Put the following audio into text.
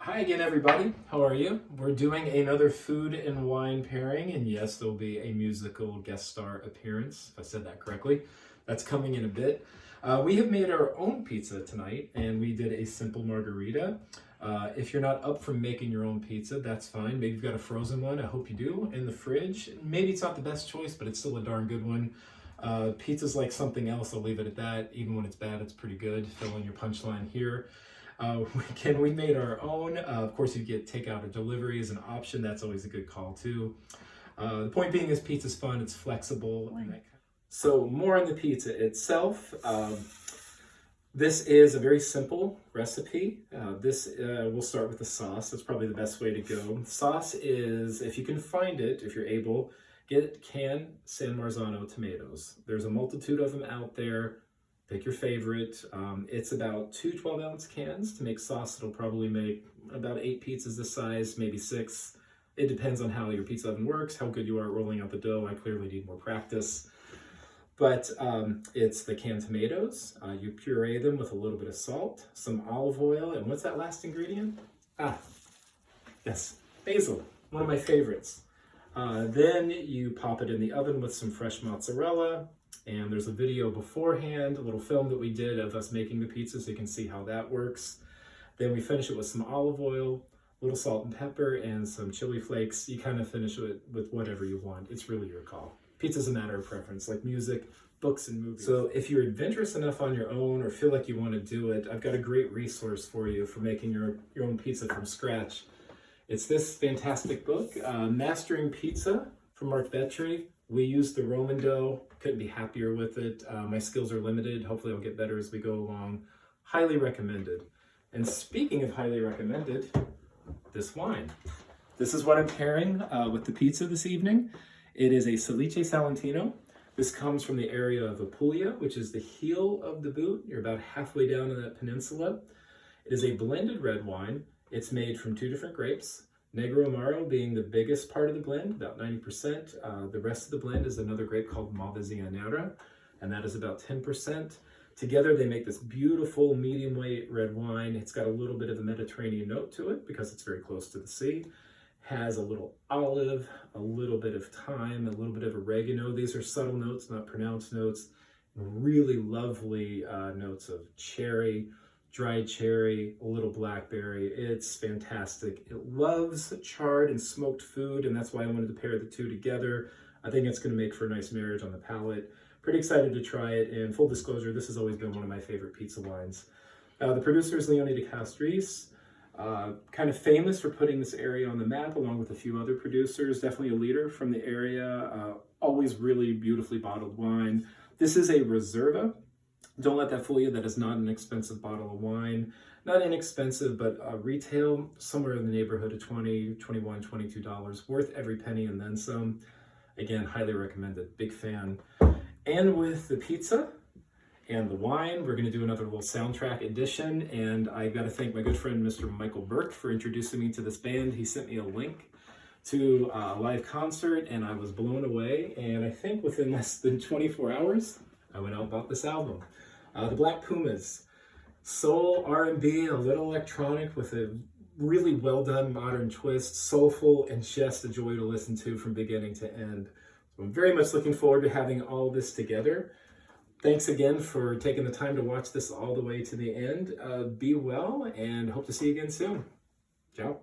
Hi again, everybody. How are you? We're doing another food and wine pairing, and yes, there'll be a musical guest star appearance, if I said that correctly. That's coming in a bit. We have made our own pizza tonight, and we did a simple margarita. If you're not up for making your own pizza, that's fine. Maybe you've got a frozen one. I hope you do in the fridge. Maybe it's not the best choice, but it's still a darn good one. Pizza's like something else. I'll leave it at that. Even when it's bad, it's pretty good. Fill in your punchline here. We made our own. Of course, you get takeout or delivery as an option. That's always a good call too. The point being is pizza's fun. It's flexible. So more on the pizza itself. This is a very simple recipe. We'll start with the sauce. That's probably the best way to go. Sauce is, if you can find it, if you're able, get canned San Marzano tomatoes. There's a multitude of them out there. Pick your favorite. It's about two 12-ounce cans to make sauce. It'll probably make about 8 pizzas this size, maybe 6. It depends on how your pizza oven works, how good you are at rolling out the dough. I clearly need more practice. But it's the canned tomatoes. You puree them with a little bit of salt, some olive oil, and what's that last ingredient? Yes, basil, one of my favorites. Then you pop it in the oven with some fresh mozzarella. And there's a video beforehand, a little film that we did of us making the pizza so you can see how that works. Then we finish it with some olive oil, a little salt and pepper, and some chili flakes. You kind of finish it with whatever you want. It's really your call. Pizza's a matter of preference, like music, books, and movies. So if you're adventurous enough on your own or feel like you want to do it, I've got a great resource for you for making your own pizza from scratch. It's this fantastic book, Mastering Pizza from Mark Vetri. We used the Roman dough, couldn't be happier with it. My skills are limited. Hopefully I'll get better as we go along. Highly recommended. And speaking of highly recommended, this wine. This is what I'm pairing with the pizza this evening. It is a Salice Salentino. This comes from the area of Puglia, which is the heel of the boot. You're about halfway down in that peninsula. It is a blended red wine. It's made from 2 different grapes. Negro Amaro being the biggest part of the blend, about 90%. The rest of the blend is another grape called Malvasia, and that is about 10%. Together they make this beautiful medium weight red wine. It's got a little bit of a Mediterranean note to it because it's very close to the sea. Has a little olive, a little bit of thyme, a little bit of oregano. These are subtle notes, not pronounced notes. Really lovely notes of cherry, dried cherry, a little blackberry. It's fantastic. It loves charred and smoked food, and that's why I wanted to pair the two together. I think it's going to make for a nice marriage on the palate. Pretty excited to try it, and full disclosure, this has always been one of my favorite pizza wines. The producer is Leone de Castris, kind of famous for putting this area on the map, along with a few other producers. Definitely a leader from the area. Always really beautifully bottled wine. This is a Riserva. Don't let that fool you. That is not an expensive bottle of wine. Not inexpensive, but retail somewhere in the neighborhood of $20, $21, $22. Worth every penny and then some. Again, highly recommended. Big fan. And with the pizza and the wine, we're going to do another little soundtrack edition. And I got to thank my good friend, Mr. Michael Burke, for introducing me to this band. He sent me a link to a live concert, and I was blown away. And I think within less than 24 hours, I went out and bought this album. The Black Pumas, soul, R&B, a little electronic with a really well done modern twist, soulful, and just a joy to listen to from beginning to end. So I'm very much looking forward to having all this together. Thanks again for taking the time to watch this all the way to the end. Be well, and hope to see you again soon. Ciao.